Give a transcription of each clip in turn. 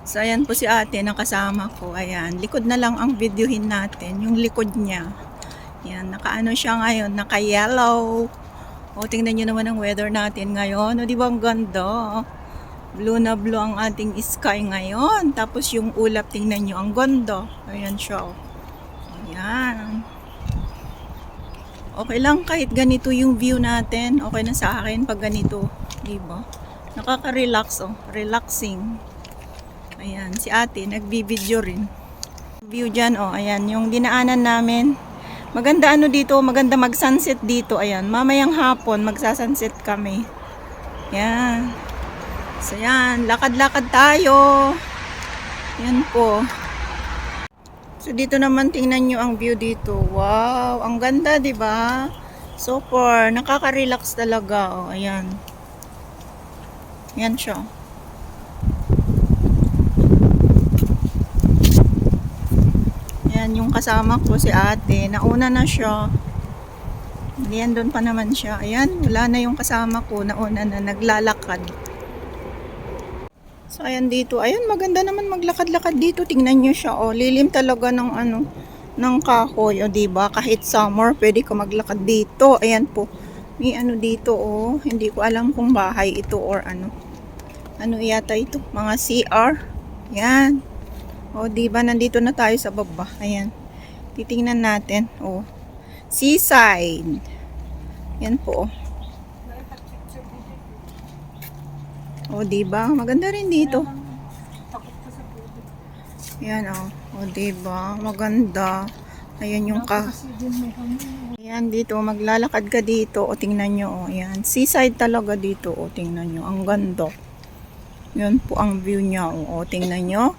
So, ayan po si ate na kasama ko. Ayan, likod na lang ang videohin natin. Yung likod niya. Ayan, nakaano siya ngayon, naka-yellow. O, tingnan nyo naman ang weather natin ngayon. O, di ba ang ganda? Blue na blue ang ating sky ngayon. Tapos yung ulap, tingnan nyo, ang ganda. Ayan siya. Ayan. Okay lang kahit ganito yung view natin. Okay na sa akin pag ganito. Di ba? Nakaka-relax, oh. Relaxing. Ayan, si ate, nagbibideo rin. View dyan, oh, ayan, yung dinaanan namin. Maganda ano dito, maganda mag-sunset dito, ayan. Mamayang hapon, magsasunset kami. Ayan. So, ayan, lakad-lakad tayo. Ayan po. So, dito naman, tingnan nyo ang view dito. Wow, ang ganda, di ba? Super, nakaka-relax talaga, oh, ayan. Ayan siya. Yan yung kasama ko si ate. Nauna na siya. Ayan, doon pa naman siya. Ayan, wala na yung kasama ko. Nauna na, naglalakad. So, ayan dito. Ayan, maganda naman maglakad-lakad dito. Tingnan nyo siya. O, lilim talaga ng ano, ng kahoy. O, diba? Kahit summer, pwede ka maglakad dito. Ayan po. May ano dito, o. Hindi ko alam kung bahay ito or ano. Ano yata ito? Mga CR. Ayan. O, diba, nandito na tayo sa baba. Ayan. Titingnan natin. O, seaside. Yan po. O, diba? Maganda rin dito. Ayan, o. O, diba? Maganda. Ayan yung Ayan, dito. Maglalakad ka dito. O, tingnan nyo. O, ayan. Seaside talaga dito. O, tingnan nyo. Ang ganda. Yan po ang view niya. O, tingnan nyo.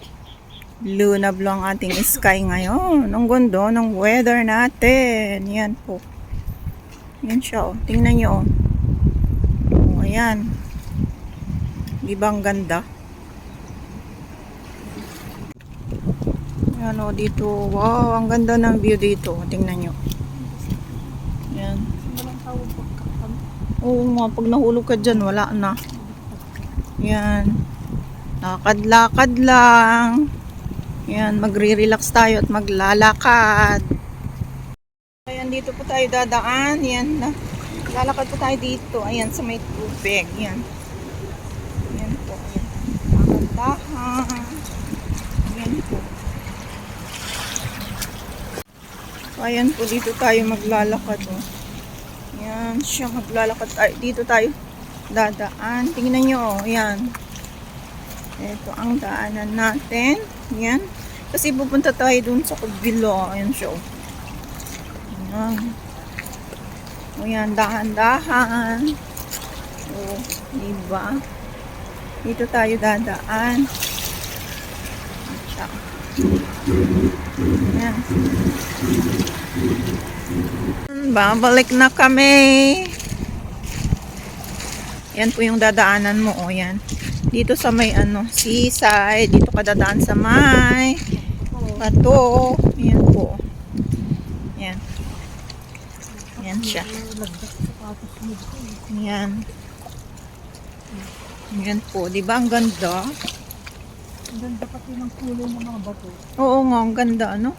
Blue na blue ang ating sky ngayon. Ang ganda ng weather natin. Yan po. Yan siya, oh. Tingnan nyo, oh. Oh, ayan. Di ba ang ganda? Yan, oh, dito. Wow, ang ganda ng view dito. Tingnan nyo. Yan. Oo, pag nahulog ka dyan, wala na. Yan. Lakad-lakad lang. Yan, magre-relax tayo at maglalakad. Ayan, dito po tayo dadaan. Yan, lalakad po tayo dito. Ayan, sa may tubig. Yan. Yan po. Ayan. Dahan. Yan po. So, ayan po, dito tayo maglalakad. Oh. Yan, siya maglalakad tayo. Dito tayo dadaan. Tingnan nyo, oh. Yan. Ito ang daanan natin. Yan. Kasi pupunta tayo dun sa kabila. Ayan siya. Ayan. O yan, dahan-dahan. O, diba? Dito tayo dadaan. Ayan. Babalik na kami. Yan po yung dadaanan mo. O, yan. Dito sa may ano, seaside, dito ka dadaan sa may bato. Yan po. Yan. Yan siya. Yan. Yan po. Diba ang ganda? Ang ganda pati ng kulay ng mga bato. Oo nga, ang ganda, ano?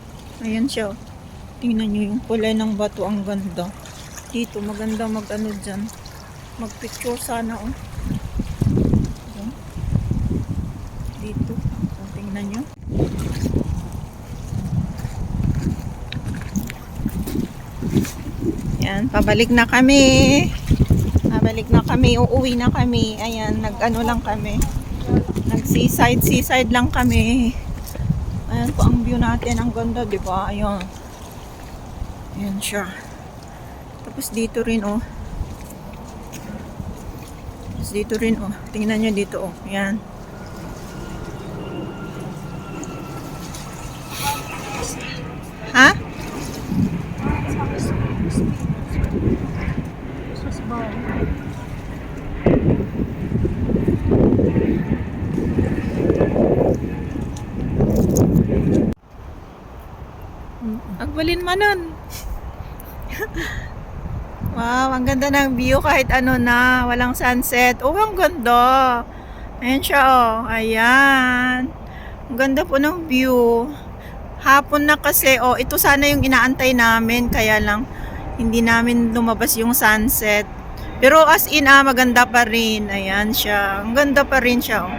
Ayan siya. Tingnan nyo yung kulay ng bato, ang ganda. Dito, maganda mag-ano dyan. Mag-picture sana, oh. Dito. Tingnan nyo. Yan, pabalik na kami. Pabalik na kami. Uuwi na kami. Ayan, nag-ano lang kami. Nag-seaside lang kami. Ayan po ang view natin. Ang ganda, di ba? Ayan. Ayan siya. Tapos dito rin, oh. Tapos dito rin, oh. Tingnan nyo dito, oh. Ayan. Ha? Agbalin manon. Wow, ang ganda ng view kahit ano na, walang sunset. Oh, ang ganda. Ayan siya, oh. Ayan. Ang ganda po ng view. Hapon na kasi, oh, ito sana yung inaantay namin, kaya lang hindi namin lumabas yung sunset. Pero as in, maganda pa rin. Ayan siya. Ang ganda pa rin siya, oh.